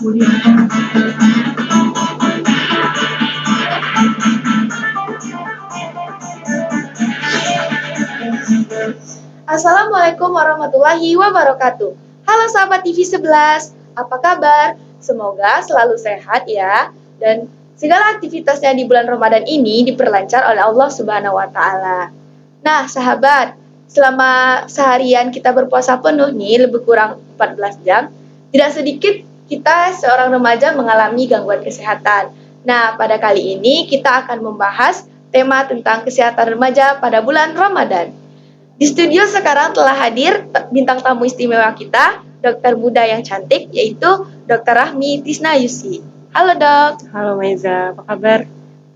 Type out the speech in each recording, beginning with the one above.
Assalamualaikum warahmatullahi wabarakatuh. Halo sahabat TV 11, apa kabar? Semoga selalu sehat ya. Dan segala aktivitasnya di bulan Ramadan ini diperlancar oleh Allah Subhanahu wa taala. Nah, sahabat, selama seharian kita berpuasa penuh nih, lebih kurang 14 jam, tidak sedikit kita seorang remaja mengalami gangguan kesehatan. Nah, pada kali ini kita akan membahas tema tentang kesehatan remaja pada bulan Ramadan. Di studio sekarang telah hadir bintang tamu istimewa kita, dokter muda yang cantik, yaitu Dr. Rahmi Tisnayusi. Halo dok. Halo Maiza, apa kabar?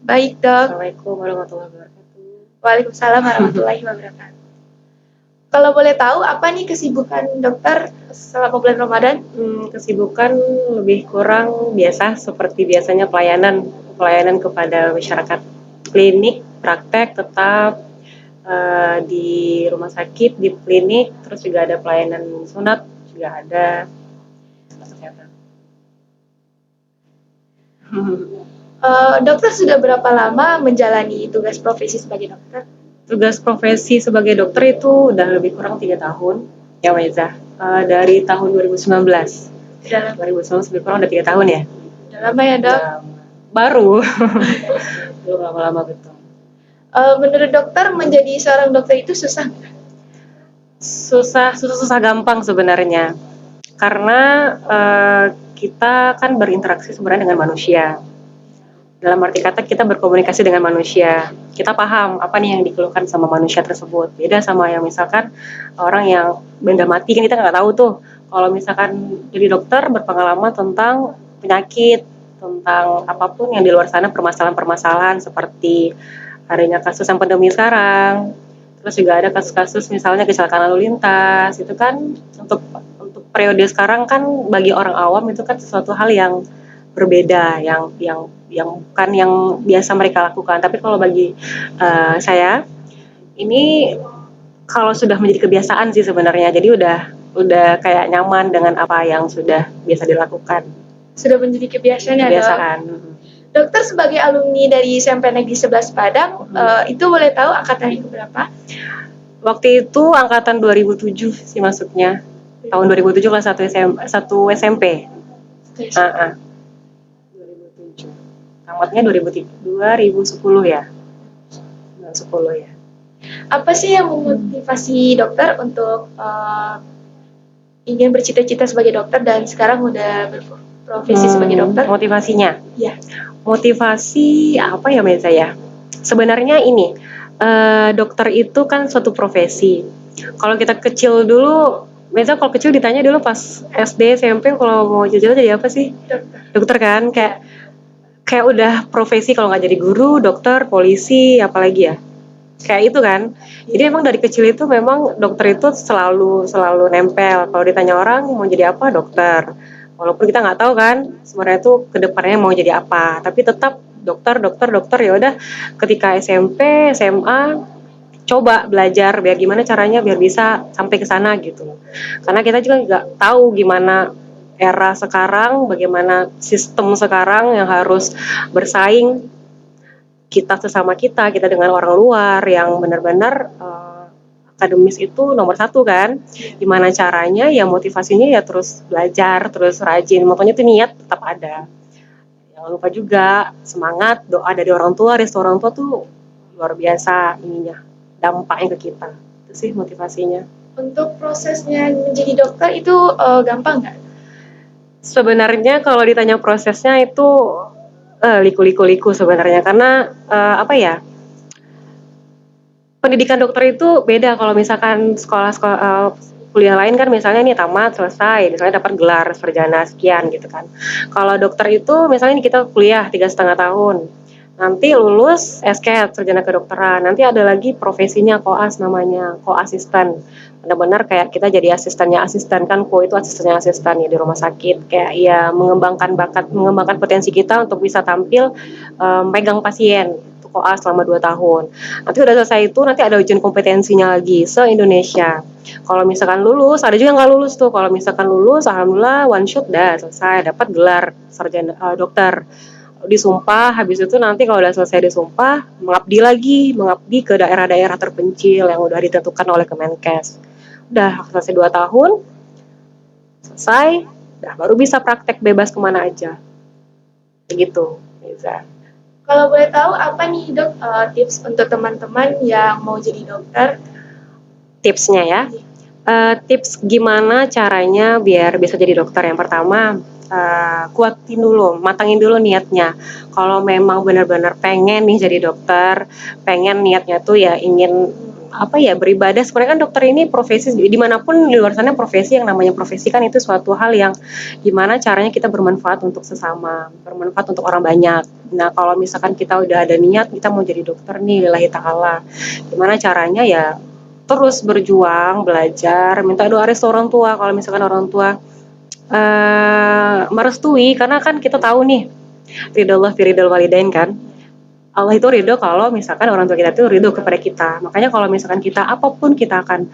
Baik dok. Assalamualaikum warahmatullahi wabarakatuh. Waalaikumsalam warahmatullahi wabarakatuh. Kalau boleh tahu, apa nih kesibukan dokter selama bulan Ramadan? Kesibukan lebih kurang biasa, seperti biasanya pelayanan kepada masyarakat, klinik, praktek tetap di rumah sakit, di klinik, terus juga ada pelayanan sunat, juga ada kesehatan. Dokter sudah berapa lama menjalani tugas profesi sebagai dokter? Tugas profesi sebagai dokter itu udah lebih kurang 3 tahun, ya Maiza. Dari tahun 2019. 2019 lebih kurang udah 3 tahun ya. Udah lama ya dok? Baru. Belum lama-lama betul. Menurut dokter, menjadi seorang dokter itu susah nggak? Susah gampang sebenarnya. Karena kita kan berinteraksi sebenarnya dengan manusia. Dalam arti kata kita berkomunikasi dengan manusia. Kita paham apa nih yang dikeluhkan sama manusia tersebut. Beda sama yang misalkan orang yang benda mati, kan kita nggak tahu tuh. Kalau misalkan jadi dokter berpengalaman tentang penyakit, tentang apapun yang di luar sana, permasalahan-permasalahan seperti adanya kasus yang pandemi sekarang. Terus juga ada kasus-kasus misalnya kecelakaan lalu lintas. Itu kan untuk periode sekarang kan bagi orang awam itu kan sesuatu hal yang berbeda, yang bukan yang biasa mereka lakukan. Tapi kalau bagi saya ini kalau sudah menjadi kebiasaan sih sebenarnya. Jadi udah kayak nyaman dengan apa yang sudah biasa dilakukan. Sudah menjadi kebiasaan ya dok? Dokter sebagai alumni dari SMP Negeri 11 Padang, itu boleh tahu angkatan yang berapa? Waktu itu angkatan 2007 sih masuknya. Tahun 2007 kelas 1 SMP. 2007. Tamatnya 2010 ya. 2010 ya. Apa sih yang memotivasi dokter untuk ingin bercita-cita sebagai dokter dan sekarang udah berprofesi sebagai dokter? Motivasinya? Ya. Motivasi apa ya Meza ya? Sebenarnya ini, dokter itu kan suatu profesi. Kalau kita kecil dulu, Meza kalau kecil ditanya dulu pas SD, SMP kalau mau cita-cita jadi apa sih? Dokter kan, kayak udah profesi, kalau nggak jadi guru, dokter, polisi, apalagi ya. Kayak itu kan. Jadi emang dari kecil itu memang dokter itu selalu nempel. Kalau ditanya orang mau jadi apa, dokter. Walaupun kita nggak tahu kan sebenarnya itu kedepannya mau jadi apa, tapi tetap dokter ya udah. Ketika SMP, SMA coba belajar biar gimana caranya biar bisa sampai ke sana gitu. Karena kita juga nggak tahu gimana era sekarang, bagaimana sistem sekarang yang harus bersaing kita sesama kita dengan orang luar yang benar-benar akademis itu nomor 1 kan. Gimana caranya ya, motivasinya ya terus belajar, terus rajin, makanya itu niat tetap ada. Jangan lupa juga semangat, doa dari orang tua, restu orang tua tuh luar biasa ininya, dampaknya ke kita. Itu sih motivasinya. Untuk prosesnya menjadi dokter itu gampang nggak? Sebenarnya kalau ditanya prosesnya itu liku-liku sebenarnya, karena apa ya, pendidikan dokter itu beda. Kalau misalkan sekolah kuliah lain kan misalnya nih tamat selesai, misalnya dapat gelar sarjana sekian gitu kan. Kalau dokter itu misalnya nih kita kuliah 3,5 tahun, nanti lulus SKED, sarjana kedokteran, nanti ada lagi profesinya koas, namanya koasisten. Benar-benar kayak kita jadi asistennya asisten kan, itu asistennya asisten ya di rumah sakit, kayak ya mengembangkan potensi kita untuk bisa tampil megang pasien. Koas selama 2 tahun. Nanti udah selesai itu nanti ada ujian kompetensinya lagi se-Indonesia. Kalau misalkan lulus, ada juga yang nggak lulus tuh. Kalau misalkan lulus, alhamdulillah one shot dah selesai, dapat gelar sarjana dokter. Disumpah, habis itu nanti kalau udah selesai disumpah, mengabdi ke daerah-daerah terpencil yang udah ditentukan oleh Kemenkes. Udah selesai 2 tahun, selesai, udah baru bisa praktek bebas kemana aja. Begitu, Liza. Kalau boleh tahu apa nih dok tips untuk teman-teman yang mau jadi dokter? Tipsnya ya. Tips gimana caranya biar bisa jadi dokter. Yang pertama, kuatin dulu, matangin dulu niatnya. Kalau memang benar-benar pengen nih jadi dokter, pengen niatnya tuh ya ingin beribadah. Sebenarnya kan dokter ini profesi dimanapun di luar sana, profesi yang namanya profesi kan itu suatu hal yang gimana caranya kita bermanfaat untuk sesama, bermanfaat untuk orang banyak. Nah kalau misalkan kita udah ada niat kita mau jadi dokter nih lillahi ta'ala, gimana caranya ya terus berjuang, belajar, minta doa restu orang tua. Kalau misalkan orang tua merestui, karena kan kita tahu nih, ridho Allah fi ridhol walidain kan. Allah itu ridho kalau misalkan orang tua kita itu ridho kepada kita. Makanya kalau misalkan kita apapun kita akan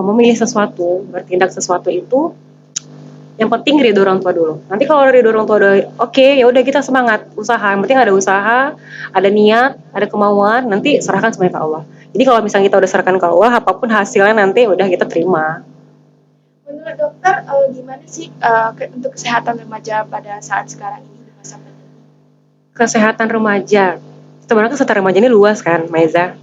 memilih sesuatu, bertindak sesuatu itu, yang penting ridho orang tua dulu. Nanti kalau ridho orang tua udah oke, ya udah kita semangat usaha. Yang penting ada usaha, ada niat, ada kemauan. Nanti serahkan semuanya ke Allah. Jadi kalau misalnya kita udah serahkan ke Allah, apapun hasilnya nanti udah kita terima. Menurut dokter, gimana sih untuk kesehatan remaja pada saat sekarang ini di masa pandemi? Kesehatan remaja, sebenarnya kesehatan remaja ini luas kan, Maiza.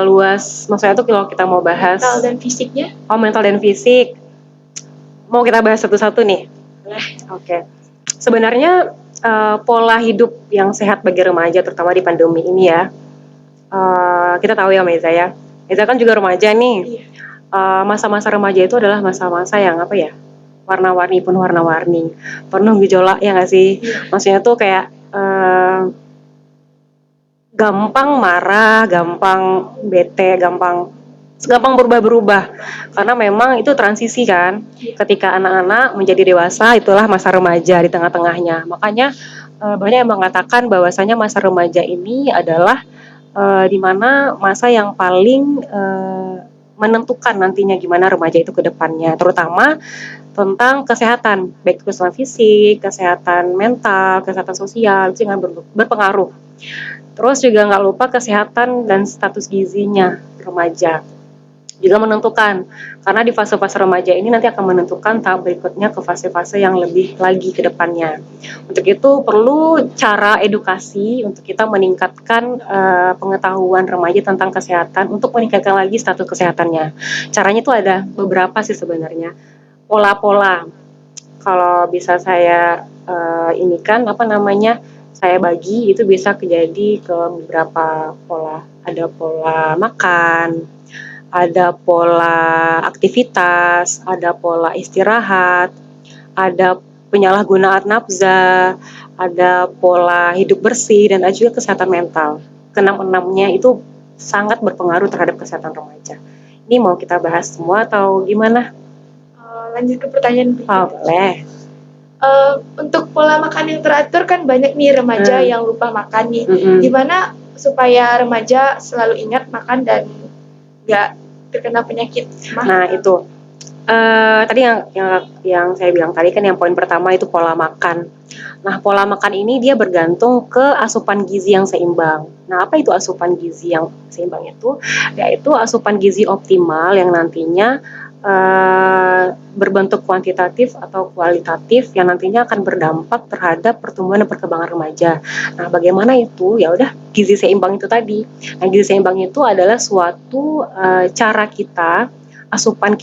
Luas, maksudnya tuh kalau kita mau bahas Mental dan fisiknya? mental dan fisik, mau kita bahas satu-satu nih. Oke. Sebenarnya pola hidup yang sehat bagi remaja, terutama di pandemi ini ya, kita tahu ya Maiza ya. Maiza kan juga remaja nih. Iya. Masa-masa remaja itu adalah masa-masa yang warna-warni, penuh warna-warni, penuh gejolak ya nggak sih? Iya. Maksudnya tuh kayak gampang marah, gampang bete, gampang berubah-berubah. Karena memang itu transisi kan. Ketika anak-anak menjadi dewasa, itulah masa remaja di tengah-tengahnya. Makanya banyak yang mengatakan bahwasanya masa remaja ini adalah di mana masa yang paling menentukan nantinya gimana remaja itu ke depannya, terutama tentang kesehatan, baik kesehatan fisik, kesehatan mental, kesehatan sosial, itu yang berpengaruh. Terus juga nggak lupa kesehatan dan status gizinya remaja juga menentukan, karena di fase-fase remaja ini nanti akan menentukan tahap berikutnya ke fase-fase yang lebih lagi ke depannya. Untuk itu perlu cara edukasi untuk kita meningkatkan pengetahuan remaja tentang kesehatan untuk meningkatkan lagi status kesehatannya. Caranya itu ada beberapa sih sebenarnya. Pola-pola. Kalau bisa saya saya bagi itu bisa jadi ke beberapa pola. Ada pola makan, ada pola aktivitas, ada pola istirahat, ada penyalahgunaan nafza, ada pola hidup bersih, dan ada juga kesehatan mental. Keenam-enamnya itu sangat berpengaruh terhadap kesehatan remaja. Ini mau kita bahas semua atau gimana? Lanjut ke pertanyaan berikutnya. Boleh. Untuk pola makan yang teratur kan banyak nih remaja yang lupa makan nih. Gimana supaya remaja selalu ingat makan dan nggak terkena penyakit mah? Nah itu tadi yang saya bilang tadi kan yang poin pertama itu pola makan. Nah pola makan ini dia bergantung ke asupan gizi yang seimbang. Nah apa itu asupan gizi yang seimbang itu? Yaitu asupan gizi optimal yang nantinya berbentuk kuantitatif atau kualitatif yang nantinya akan berdampak terhadap pertumbuhan dan perkembangan remaja. Nah, bagaimana itu? Ya udah gizi seimbang itu tadi. Nah, gizi seimbang itu adalah suatu cara kita, asupan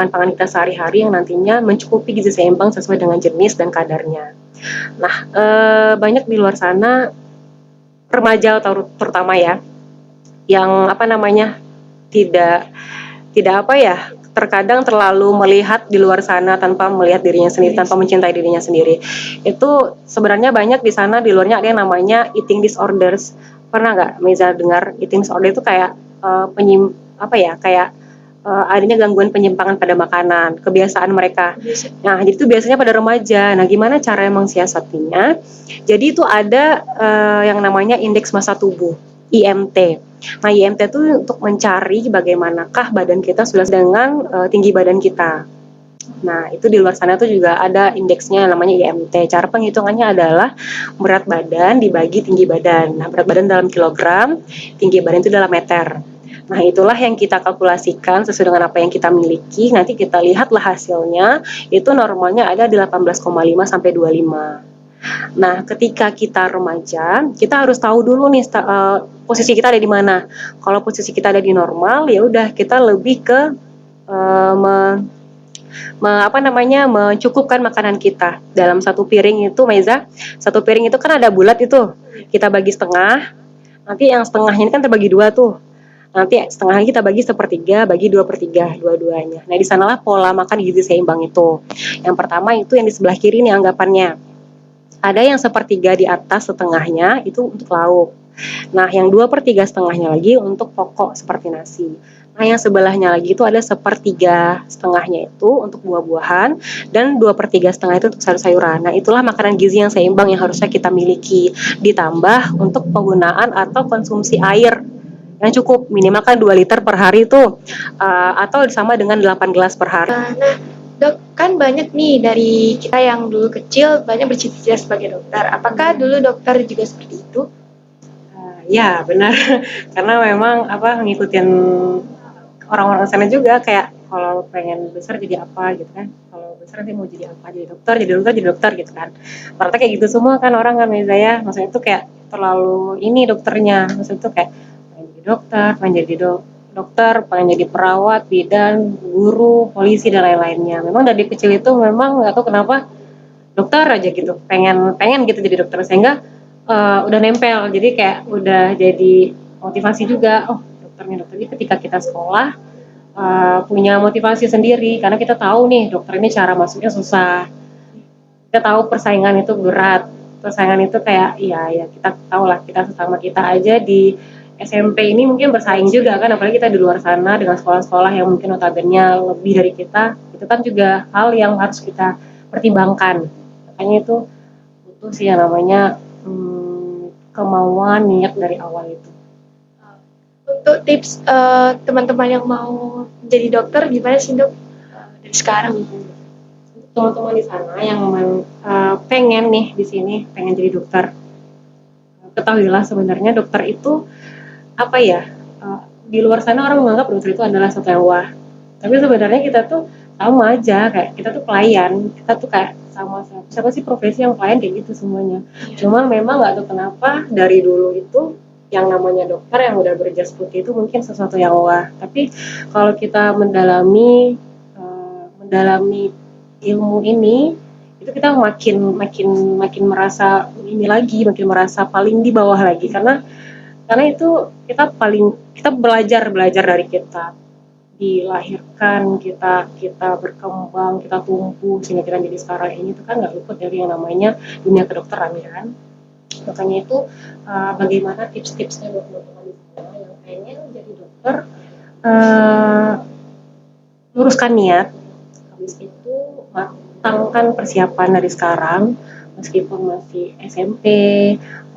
pangan kita sehari-hari yang nantinya mencukupi gizi seimbang sesuai dengan jenis dan kadarnya. Nah, banyak di luar sana remaja terutama ya, yang tidak terkadang terlalu melihat di luar sana tanpa melihat dirinya sendiri, tanpa mencintai dirinya sendiri. Itu sebenarnya banyak di sana, di luarnya ada yang namanya eating disorders. Pernah nggak Meza dengar eating disorder itu kayak adanya gangguan penyimpangan pada makanan, kebiasaan mereka. Nah, jadi itu biasanya pada remaja. Nah, gimana cara mensiasatinya? Jadi itu ada yang namanya indeks massa tubuh, IMT. Nah, IMT itu untuk mencari bagaimanakah badan kita sudah dengan tinggi badan kita. Nah, itu di luar sana tuh juga ada indeksnya namanya IMT. Cara penghitungannya adalah berat badan dibagi tinggi badan. Nah, berat badan dalam kilogram, tinggi badan itu dalam meter. Nah, itulah yang kita kalkulasikan sesuai dengan apa yang kita miliki. Nanti kita lihatlah hasilnya, itu normalnya ada di 18,5 sampai 25. Nah, ketika kita remaja, kita harus tahu dulu nih posisi kita ada di mana. Kalau posisi kita ada di normal, ya udah kita lebih ke uh, me- mencukupkan makanan kita dalam satu piring itu, Meza. Satu piring itu kan ada bulat itu, kita bagi setengah. Nanti yang setengahnya ini kan terbagi dua tuh. Nanti setengahnya kita bagi sepertiga, bagi 2/3 dua-duanya. Nah, di sanalah pola makan gizi seimbang itu. Yang pertama itu yang di sebelah kiri nih anggapannya. Ada yang sepertiga di atas setengahnya itu untuk lauk. Nah, yang 2/3 setengahnya lagi untuk pokok seperti nasi. Nah, yang sebelahnya lagi itu ada sepertiga setengahnya itu untuk buah-buahan dan 2/3 setengah itu untuk sayur-sayuran. Nah, itulah makanan gizi yang seimbang yang harusnya kita miliki. Ditambah untuk penggunaan atau konsumsi air yang cukup, minimal kan 2 liter per hari itu, atau sama dengan 8 gelas per hari. Nah, dok, kan banyak nih dari kita yang dulu kecil banyak bercita-cita sebagai dokter. Apakah dulu dokter juga seperti itu? Ya, benar. Karena memang ngikutin orang-orang sana juga, kayak kalau pengen besar jadi apa gitu kan. Kalau besar nanti mau jadi apa, jadi dokter, jadi dokter gitu kan. Ternyata kayak gitu semua kan orang kan, Meza ya. Maksudnya itu kayak terlalu ini dokternya. Maksudnya itu kayak pengen jadi dokter, pengen jadi dokter, pengen jadi perawat, bidan, guru, polisi dan lain-lainnya. Memang dari kecil itu memang nggak tahu kenapa dokter aja gitu, pengen pengen gitu jadi dokter, sehingga udah nempel, jadi kayak udah jadi motivasi juga. Oh, dokternya dokter ini ketika kita sekolah punya motivasi sendiri, karena kita tahu nih dokter ini cara masuknya susah, kita tahu persaingan itu berat, persaingan itu kayak ya kita tahu lah, kita sesama kita aja di SMP ini mungkin bersaing juga kan, apalagi kita di luar sana dengan sekolah-sekolah yang mungkin notabene lebih dari kita, itu kan juga hal yang harus kita pertimbangkan. Makanya itu butuh sih yang namanya kemauan, niat dari awal itu. Untuk tips teman-teman yang mau jadi dokter gimana sih dok dari sekarang? Teman-teman di sana yang memang pengen nih di sini pengen jadi dokter, ketahuilah sebenarnya dokter itu apa ya, di luar sana orang menganggap dokter itu adalah satu yang wah, tapi sebenarnya kita tuh sama aja, kayak kita tuh pelayan, kita tuh kayak sama siapa sih profesi yang pelayan kayak gitu semuanya. Cuma memang nggak tahu kenapa dari dulu itu yang namanya dokter yang udah berjas putih itu mungkin sesuatu yang wah, tapi kalau kita mendalami ilmu ini, itu kita makin makin makin merasa ini lagi, makin merasa paling di bawah lagi, karena itu kita belajar dari kita dilahirkan, kita berkembang, kita tumbuh sehingga kita jadi sekarang ini, itu kan nggak luput dari yang namanya dunia kedokteran kan. Makanya itu bagaimana tips-tipsnya buat teman-teman di sana yang pengen jadi dokter, uh, luruskan niat, habis itu matangkan persiapan dari sekarang, meskipun masih SMP,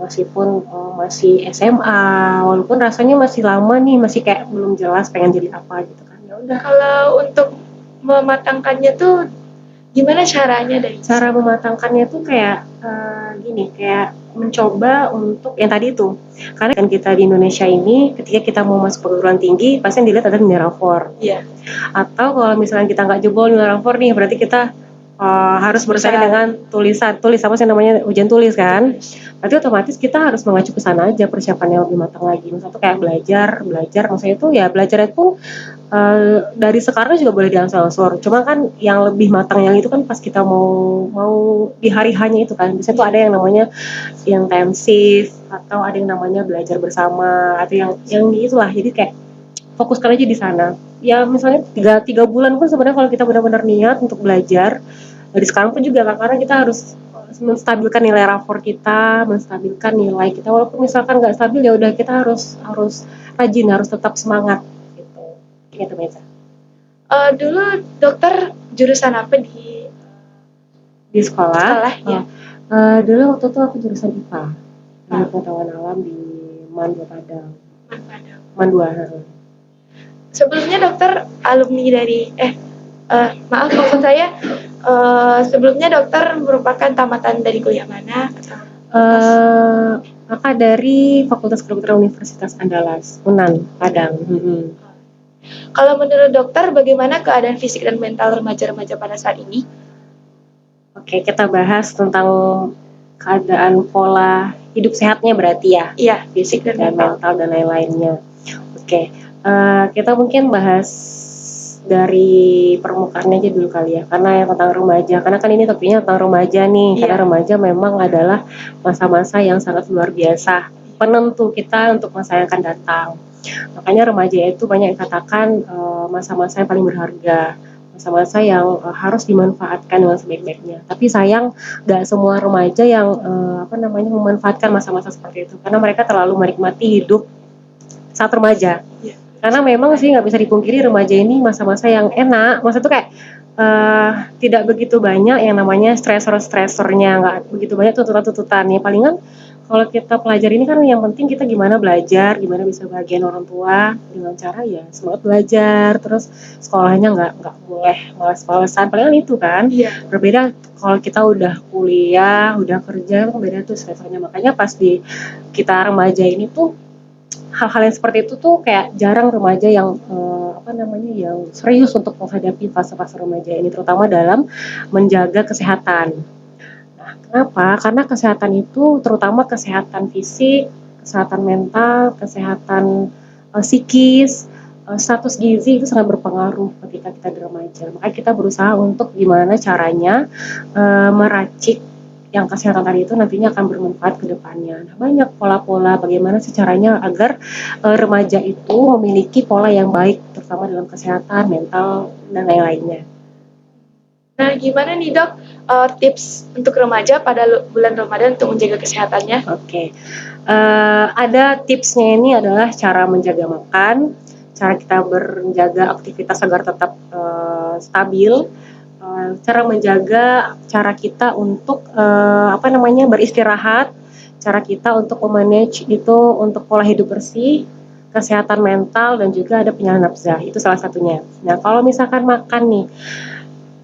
meskipun masih SMA, walaupun rasanya masih lama nih, masih kayak belum jelas pengen jadi apa gitu kan. Ya udah. Kalau untuk mematangkannya tuh gimana caranya dari Cara mematangkannya tuh kayak gini, kayak mencoba untuk yang tadi itu, karena kan kita di Indonesia ini ketika kita mau masuk perguruan tinggi pasti yang dilihat ada nilai rapor. Iya. Atau kalau misalnya kita nggak jebol nilai rapor nih, berarti kita harus bersaing dengan tulis apa sih namanya, ujian tulis kan. Berarti otomatis kita harus mengacu ke sana aja, persiapannya lebih matang lagi. Misalnya tuh kayak belajar, maksudnya itu ya belajar itu dari sekarang juga boleh diangsur-angsur. Cuma kan yang lebih matang yang itu kan pas kita mau di hari hanya itu kan. Biasanya tuh ada yang namanya intensif, atau ada yang namanya belajar bersama, atau yang itulah. Jadi kayak fokuskan aja di sana. Ya misalnya tiga bulan pun sebenarnya kalau kita benar-benar niat untuk belajar dari sekarang pun juga kan, karena kita harus menstabilkan nilai rapor kita, menstabilkan nilai kita. Walaupun misalkan nggak stabil, ya udah kita harus rajin, harus tetap semangat gitu. Gitu Meza. Dulu dokter jurusan apa Di sekolah? ya? Dulu waktu itu aku jurusan IPA, ilmu pengetahuan alam di MAN Padang. Mandua. Sebelumnya dokter alumni dari maaf maksud saya sebelumnya dokter merupakan tamatan dari kuliah mana atau Kakak dari Fakultas Kedokteran Universitas Andalas, Unan, Padang. Kalau menurut dokter bagaimana keadaan fisik dan mental remaja-remaja pada saat ini? Oke, kita bahas tentang keadaan pola hidup sehatnya berarti ya? Iya, fisik dan mental dan lain-lainnya. Oke, kita mungkin bahas dari permukaannya aja dulu kali ya, karena yang tentang remaja, karena kan ini topiknya tentang remaja nih, karena remaja memang adalah masa-masa yang sangat luar biasa, penentu kita untuk masa yang akan datang. Makanya remaja itu banyak dikatakan masa-masa yang paling berharga, masa-masa yang harus dimanfaatkan dengan sebaik-baiknya. Tapi sayang, gak semua remaja yang memanfaatkan masa-masa seperti itu, karena mereka terlalu menikmati hidup saat remaja. Karena memang sih nggak bisa dipungkiri remaja ini masa-masa yang enak, maksud tuh kayak tidak begitu banyak yang namanya stresor-stresornya, nggak begitu banyak tuntutan-tuntutannya. Palingan kalau kita pelajari ini kan yang penting kita gimana belajar, gimana bisa bahagiain orang tua dengan cara ya semangat belajar, terus sekolahnya nggak boleh malas-malasan, palingan itu kan. Berbeda kalau kita udah kuliah, udah kerja, kan beda tuh stresornya. Makanya pas di kita remaja ini tuh hal-hal yang seperti itu tuh kayak jarang remaja yang yang serius untuk menghadapi fase-fase remaja ini, terutama dalam menjaga kesehatan. Nah, kenapa? Karena kesehatan itu terutama kesehatan fisik, kesehatan mental, kesehatan psikis, status gizi itu sangat berpengaruh ketika kita di remaja. Makanya kita berusaha untuk gimana caranya meracik yang kesehatan tadi itu nantinya akan bermanfaat ke depannya. Nah, banyak pola-pola bagaimana sih caranya agar remaja itu memiliki pola yang baik, terutama dalam kesehatan, mental, dan lain-lainnya. Nah, gimana nih dok tips untuk remaja pada bulan Ramadan untuk menjaga kesehatannya? Oke, ada tipsnya ini adalah cara menjaga makan, cara kita menjaga aktivitas agar tetap stabil, cara menjaga cara kita untuk beristirahat, cara kita untuk memanage itu untuk pola hidup bersih, kesehatan mental dan juga ada penyerahan nafsu, itu salah satunya. Nah, kalau misalkan makan nih,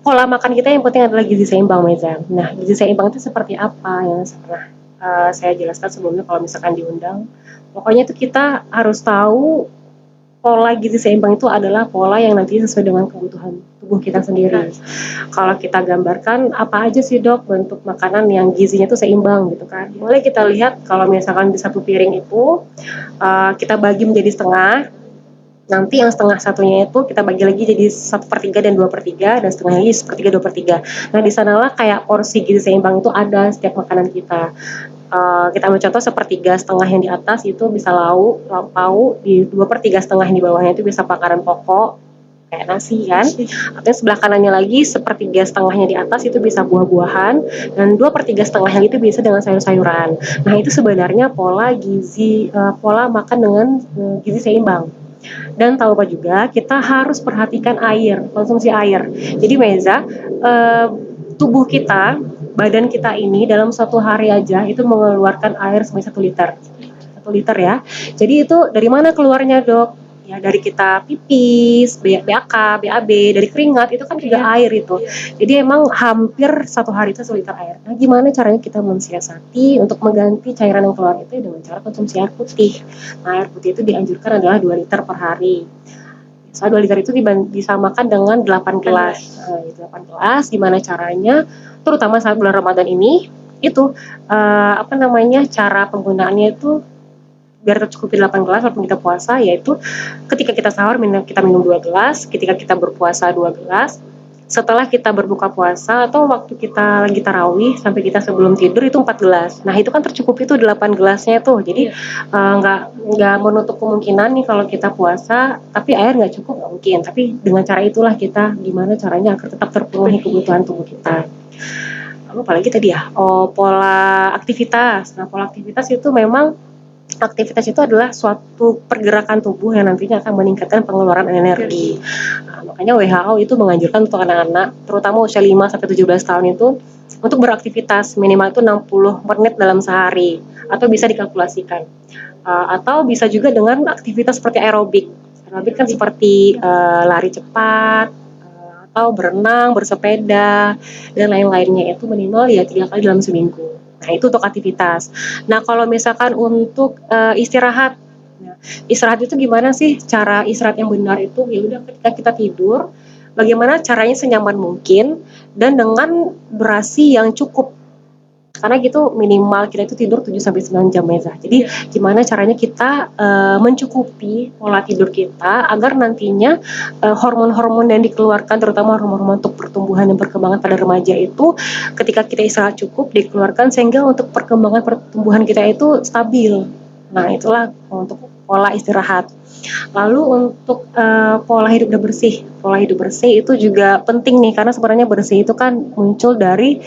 pola makan kita yang penting adalah gizi seimbang, Meza. Nah, gizi seimbang itu seperti apa yang pernah saya jelaskan sebelumnya kalau misalkan diundang. Pokoknya itu kita harus tahu pola gizi seimbang itu adalah pola yang nanti sesuai dengan kebutuhan tubuh kita sendiri. Kalau kita gambarkan apa aja sih dok bentuk makanan yang gizinya itu seimbang gitu kan. Boleh kita lihat kalau misalkan di satu piring itu kita bagi menjadi setengah. Nanti yang setengah satunya itu kita bagi lagi jadi 1/3 dan 2/3 dan setengah lagi 1/3 2/3. Nah di sanalah kayak porsi gizi seimbang itu ada setiap makanan kita. Kita ambil contoh 1/3 yang di atas itu bisa lauk pauk, di 2/3 yang di bawahnya itu bisa makanan pokok kayak nasi kan. Atau sebelah kanannya lagi 1/3 di atas itu bisa buah-buahan dan 2/3 itu bisa dengan sayur-sayuran. Nah itu sebenarnya pola pola makan dengan gizi seimbang. Dan tahu apa juga, kita harus perhatikan air, konsumsi air. Jadi Meza, tubuh kita, badan kita ini dalam satu hari aja itu mengeluarkan air sampai 1 liter. 1 liter ya. Jadi itu dari mana keluarnya dok? Ya dari kita pipis, BAK, BAB, dari keringat itu kan juga air itu. Jadi emang hampir satu hari itu 1 liter air. Nah gimana caranya kita mensiasati untuk mengganti cairan yang keluar itu dengan cara konsumsi air putih. Nah air putih itu dianjurkan adalah 2 liter per hari. Soal 2 liter itu disamakan dengan 8 gelas. 8 gelas gimana caranya? Terutama saat bulan Ramadan ini itu cara penggunaannya itu biar tercukupi 8 gelas walaupun kita puasa, yaitu ketika kita sahur kita minum 2 gelas, ketika kita berpuasa 2 gelas, setelah kita berbuka puasa atau waktu kita lagi tarawih sampai kita sebelum tidur itu 4 gelas. Nah itu kan tercukupi tuh 8 gelasnya tuh, jadi nggak menutup kemungkinan nih kalau kita puasa tapi air nggak cukup, nggak mungkin. Tapi dengan cara itulah kita gimana caranya agar tetap terpenuhi kebutuhan tubuh kita. Lalu apalagi tadi ya, pola aktivitas. Nah pola aktivitas itu memang aktivitas itu adalah suatu pergerakan tubuh yang nantinya akan meningkatkan pengeluaran energi. Nah, makanya WHO itu menganjurkan untuk anak-anak, terutama usia 5 sampai 17 tahun itu untuk beraktivitas minimal itu 60 menit dalam sehari atau bisa dikalkulasikan. Atau bisa juga dengan aktivitas seperti aerobik. Aerobik kan seperti lari cepat, atau berenang, bersepeda, dan lain-lainnya itu minimal ya 3 kali dalam seminggu. Nah itu untuk aktivitas. Nah kalau misalkan untuk istirahat, nah, istirahat itu gimana sih cara istirahat yang benar itu? Ya udah ketika kita tidur, bagaimana caranya senyaman mungkin dan dengan durasi yang cukup, karena gitu minimal kita itu tidur 7 sampai 9 jam Meza. Jadi gimana caranya kita mencukupi pola tidur kita agar nantinya hormon-hormon yang dikeluarkan, terutama hormon-hormon untuk pertumbuhan dan perkembangan pada remaja itu ketika kita istirahat cukup dikeluarkan sehingga untuk perkembangan pertumbuhan kita itu stabil. Nah itulah untuk pola istirahat. Lalu untuk pola hidup bersih, pola hidup bersih itu juga penting nih karena sebenarnya bersih itu kan muncul dari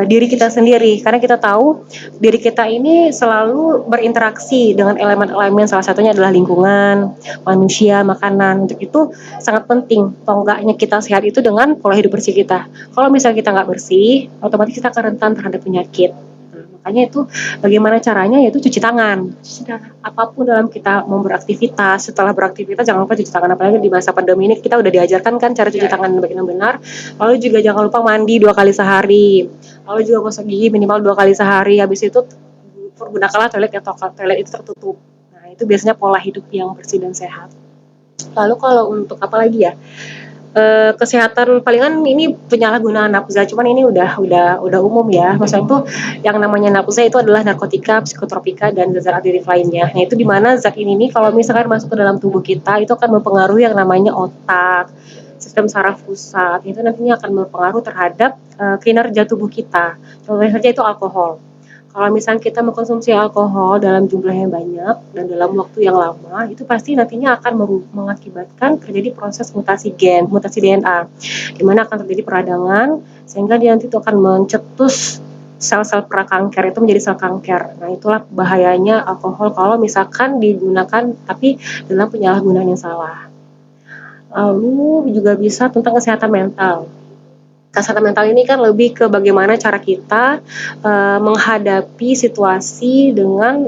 diri kita sendiri. Karena kita tahu diri kita ini selalu berinteraksi dengan elemen-elemen, salah satunya adalah lingkungan, manusia, makanan. Untuk itu sangat penting. Kalau enggaknya kita sehat itu dengan pola hidup bersih kita. Kalau misalnya kita nggak bersih, otomatis kita akan rentan terhadap penyakit. Makanya itu bagaimana caranya yaitu cuci tangan. Apapun dalam kita mau beraktivitas, setelah beraktivitas jangan lupa cuci tangan, apalagi di masa pandemi ini kita udah diajarkan kan cara cuci tangan dengan benar. Lalu juga jangan lupa mandi 2 kali sehari. Lalu juga gosok gigi minimal 2 kali sehari. Habis itu pergunakanlah toilet atau toilet itu tertutup. Nah, itu biasanya pola hidup yang bersih dan sehat. Lalu kalau untuk apa lagi ya? Kesehatan palingan ini penyalahgunaan narkoba, cuman ini udah umum ya. Maksudnya itu yang namanya narkoba itu adalah narkotika, psikotropika dan zat aditif lainnya. Nah itu dimana zat ini nih kalau misalkan masuk ke dalam tubuh kita itu akan mempengaruhi yang namanya otak, sistem saraf pusat. Itu nantinya akan berpengaruh terhadap kinerja tubuh kita. Contohnya saja itu alkohol. Kalau misalnya kita mengkonsumsi alkohol dalam jumlah yang banyak dan dalam waktu yang lama, itu pasti nantinya akan mengakibatkan terjadi proses mutasi gen, mutasi DNA, di mana akan terjadi peradangan, sehingga dia nanti itu akan mencetus sel-sel prakanker itu menjadi sel kanker. Nah itulah bahayanya alkohol kalau misalkan digunakan tapi dalam penyalahgunaan yang salah. Lalu juga bisa tentang kesehatan mental. Kesehatan mental ini kan lebih ke bagaimana cara kita menghadapi situasi dengan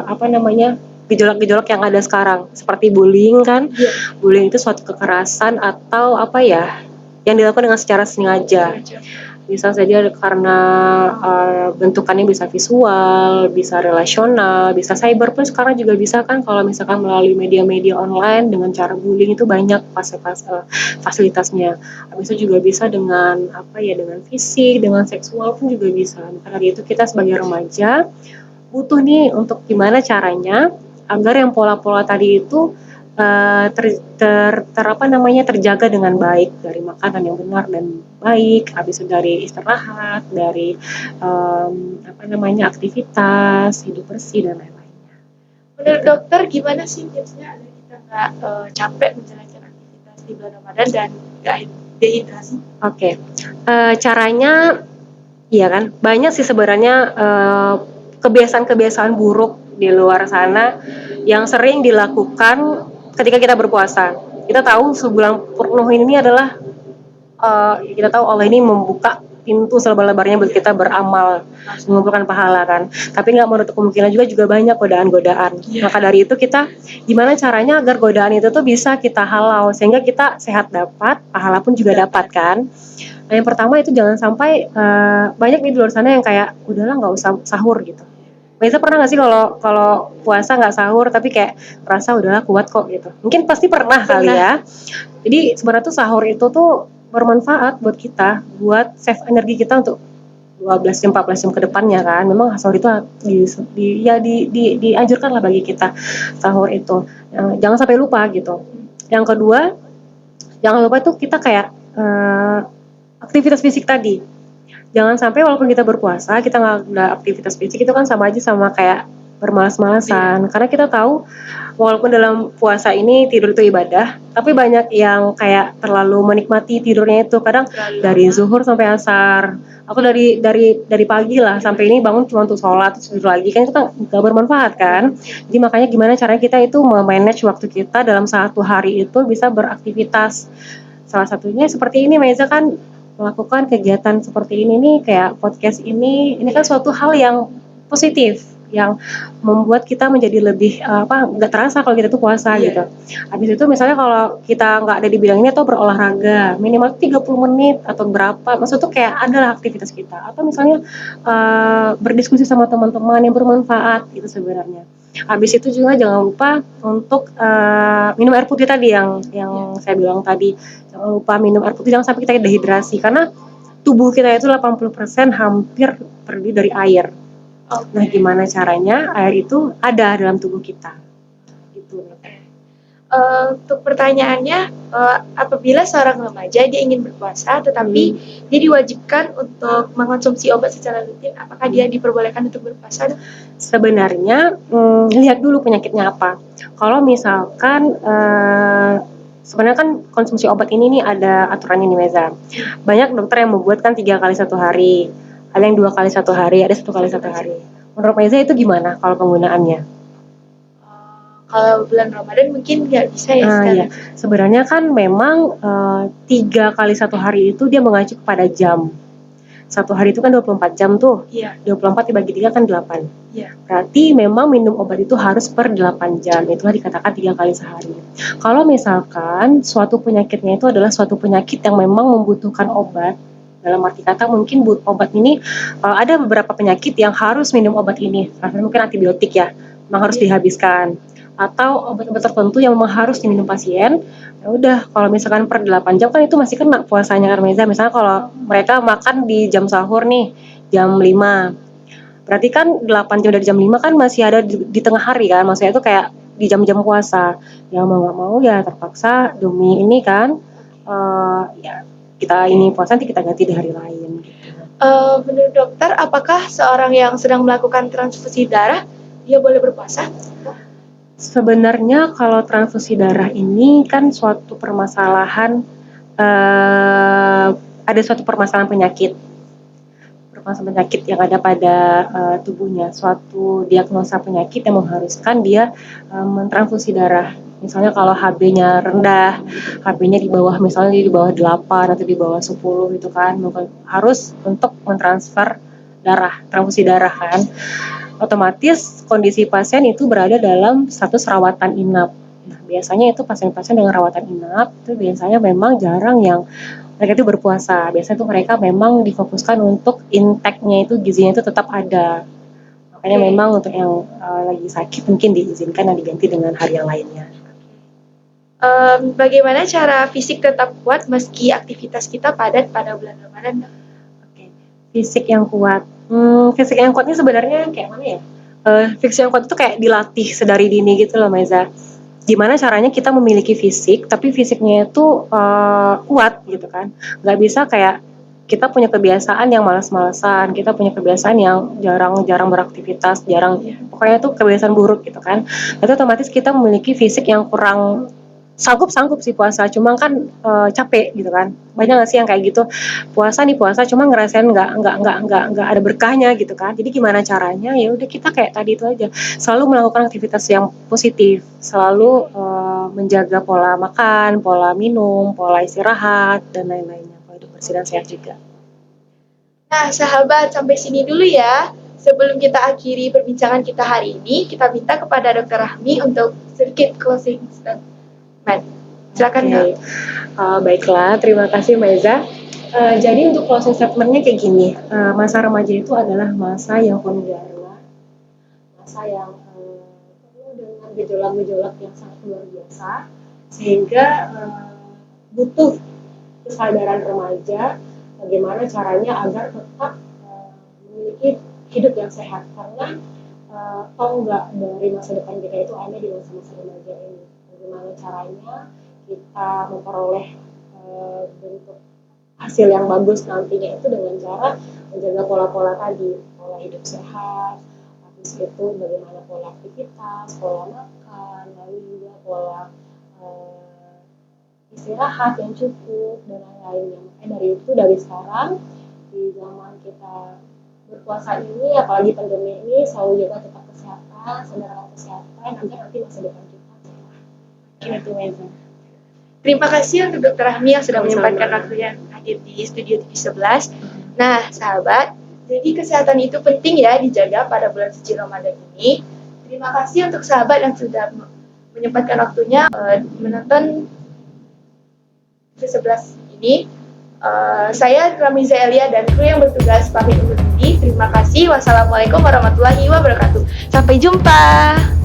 apa namanya gejolak-gejolak yang ada sekarang seperti bullying kan. Bullying itu suatu kekerasan atau apa ya yang dilakukan dengan secara sengaja. Bisa saja karena bentukannya bisa visual, bisa relasional, bisa cyber pun sekarang juga bisa kan kalau misalkan melalui media-media online dengan cara bullying itu banyak fasilitasnya. Habis itu juga bisa dengan apa ya dengan fisik, dengan seksual pun juga bisa. Maka dari itu kita sebagai remaja butuh nih untuk gimana caranya agar yang pola-pola tadi itu apa namanya terjaga dengan baik, dari makanan yang benar dan baik, habis itu dari istirahat, dari apa namanya aktivitas, hidup bersih dan lain-lainnya. Menurut dokter gimana sih tipsnya agar kita nggak capek menjalankan aktivitas di bulan Ramadan dan nggak dehidrasi? Oke, caranya iya kan banyak sih sebenarnya kebiasaan-kebiasaan buruk di luar sana yang sering dilakukan ketika kita berpuasa. Kita tahu sebulan penuh ini adalah kita tahu Allah ini membuka pintu selebar-lebarnya buat kita beramal, mengumpulkan pahala kan. Tapi nggak menutup kemungkinan juga banyak godaan-godaan. Maka dari itu kita gimana caranya agar godaan itu tuh bisa kita halau sehingga kita sehat dapat, pahala pun juga dapat kan. Nah, yang pertama itu jangan sampai banyak nih di luar sana yang kayak udahlah nggak usah sahur gitu. Biasa pernah nggak sih kalau puasa nggak sahur tapi kayak merasa udahlah kuat kok gitu. Mungkin pasti pernah kali ya. Jadi sebenarnya tuh sahur itu tuh bermanfaat buat kita, buat save energi kita untuk 12 jam 14 jam ke depannya kan. Memang sahur itu dianjurkan lah bagi kita sahur itu. Jangan sampai lupa gitu. Yang kedua, jangan lupa tuh kita kayak aktivitas fisik tadi. Jangan sampai walaupun kita berpuasa, kita nggak ada aktivitas fisik itu kan sama aja sama kayak bermalas-malasan. Karena kita tahu walaupun dalam puasa ini tidur itu ibadah, tapi banyak yang kayak terlalu menikmati tidurnya itu. Kadang dari zuhur sampai asar. Aku dari pagi lah sampai ini bangun cuma untuk sholat terus tidur lagi, kan itu kan nggak bermanfaat kan. Jadi makanya gimana caranya kita itu memanage waktu kita dalam satu hari itu bisa beraktivitas. Salah satunya seperti ini, Meza kan melakukan kegiatan seperti ini nih, kayak podcast ini kan suatu hal yang positif, yang membuat kita menjadi lebih nggak terasa kalau kita tuh puasa gitu. Habis itu misalnya kalau kita nggak ada di bidang ini atau berolahraga minimal 30 menit atau berapa, maksud tuh kayak adalah aktivitas kita, atau misalnya berdiskusi sama teman-teman yang bermanfaat itu sebenarnya. Habis itu juga jangan lupa untuk minum air putih tadi yang saya bilang tadi. Jangan lupa minum air putih, jangan sampai kita dehidrasi karena tubuh kita itu 80% hampir terdiri dari air. Nah, gimana caranya air itu ada dalam tubuh kita? Gitu. Untuk pertanyaannya, apabila seorang remaja dia ingin berpuasa tetapi dia diwajibkan untuk mengonsumsi obat secara rutin, apakah dia diperbolehkan untuk berpuasa? Sebenarnya lihat dulu penyakitnya apa. Kalau misalkan sebenarnya kan konsumsi obat ini nih ada aturannya nih, Meza. Banyak dokter yang membuat kan 3 kali 1 hari, ada yang 2 kali 1 hari, ada 1 kali 1 hari. Menurut Meza itu gimana kalau penggunaannya? Kalau bulan Ramadan mungkin nggak bisa ya Iya. sekarang. Sebenarnya kan memang 3 kali 1 hari itu dia mengacu kepada jam. 1 hari itu kan 24 jam tuh. 24 dibagi 3 kan 8. Berarti memang minum obat itu harus per 8 jam. Itulah dikatakan 3 kali sehari. Kalau misalkan suatu penyakitnya itu adalah suatu penyakit yang memang membutuhkan obat, dalam arti kata mungkin obat ini ada beberapa penyakit yang harus minum obat ini. Mungkin antibiotik ya, memang harus dihabiskan. Atau obat-obat tertentu yang memang harus diminum pasien. Ya udah, kalau misalkan per 8 jam kan itu masih kena puasanya kan, Meza. Misalnya kalau mereka makan di jam sahur nih, jam 5. Berarti kan 8 jam dari jam 5 kan masih ada di tengah hari kan. Maksudnya itu kayak di jam-jam puasa. Yang mau nggak mau ya terpaksa demi ini kan ya kita ini puasa nanti kita ganti di hari lain gitu. Menurut dokter, apakah seorang yang sedang melakukan transfusi darah dia boleh berpuasa? Sebenarnya kalau transfusi darah ini kan suatu permasalahan, ada suatu permasalahan penyakit yang ada pada tubuhnya, suatu diagnosa penyakit yang mengharuskan dia mentransfusi darah. Misalnya kalau HB-nya rendah, HB-nya di bawah, misalnya di bawah 8 atau di bawah 10 gitu kan, harus untuk mentransfer darah, transfusi darah kan. Otomatis kondisi pasien itu berada dalam status rawatan inap. Nah, biasanya itu pasien-pasien dengan rawatan inap itu biasanya memang jarang yang mereka itu berpuasa. Biasanya itu mereka memang difokuskan untuk intake-nya itu gizinya itu tetap ada. Makanya memang untuk yang lagi sakit mungkin diizinkan dan diganti dengan hari yang lainnya. Bagaimana cara fisik tetap kuat meski aktivitas kita padat pada bulan Ramadan? Fisik yang kuat. Fisik yang kuatnya sebenarnya kayak mana ya? Fisik yang kuat itu kayak dilatih sedari dini gitu loh, Meza. Gimana caranya kita memiliki fisik, tapi fisiknya itu kuat gitu kan. Nggak bisa kayak kita punya kebiasaan yang malas-malasan, kita punya kebiasaan yang jarang beraktivitas, pokoknya itu kebiasaan buruk gitu kan. Itu otomatis kita memiliki fisik yang kurang sanggup sih puasa, cuma kan capek gitu kan. Banyak nggak sih yang kayak gitu, puasa cuma ngerasain nggak ada berkahnya gitu kan. Jadi gimana caranya, ya udah kita kayak tadi itu aja, selalu melakukan aktivitas yang positif, selalu menjaga pola makan, pola minum, pola istirahat dan lain-lainnya, pola hidup bersih dan sehat juga. Nah, sahabat, sampai sini dulu ya. Sebelum kita akhiri perbincangan kita hari ini, kita minta kepada Dr. Rahmi untuk sedikit closing statement. Silakan, Dok. Baiklah, terima kasih, Meza. Jadi untuk closing statement-nya kayak gini, masa remaja itu adalah masa yang penuh darah, masa yang penuh dengan gejolak-gejolak yang sangat luar biasa, sehingga butuh kesadaran remaja bagaimana caranya agar tetap memiliki hidup yang sehat, karena toh nggak dari masa depan kita itu ada di masa-masa remaja ini. Bagaimana caranya kita memperoleh bentuk hasil yang bagus nantinya itu dengan cara menjaga pola-pola tadi, pola hidup sehat, Habis itu bagaimana pola aktivitas, pola makan, lalu juga pola istirahat yang cukup dan lain-lainnya. Makanya dari sekarang di zaman kita berpuasa ini, apalagi pandemi ini, selalu jaga tetap kesehatan, sadarkan kesehatan agar nanti masa depan kita cerah. Gitu Meza. Terima kasih untuk Dr. Rahmi yang sudah Sama-sama. menyempatkan waktunya hadir di studio TV 11. Nah, sahabat, jadi kesehatan itu penting ya dijaga pada bulan suci Ramadan ini. Terima kasih untuk sahabat yang sudah menyempatkan waktunya menonton TV 11 ini. Saya Ramiza Elia dan kru yang bertugas pamit undur diri. Terima kasih. Wassalamualaikum warahmatullahi wabarakatuh. Sampai jumpa.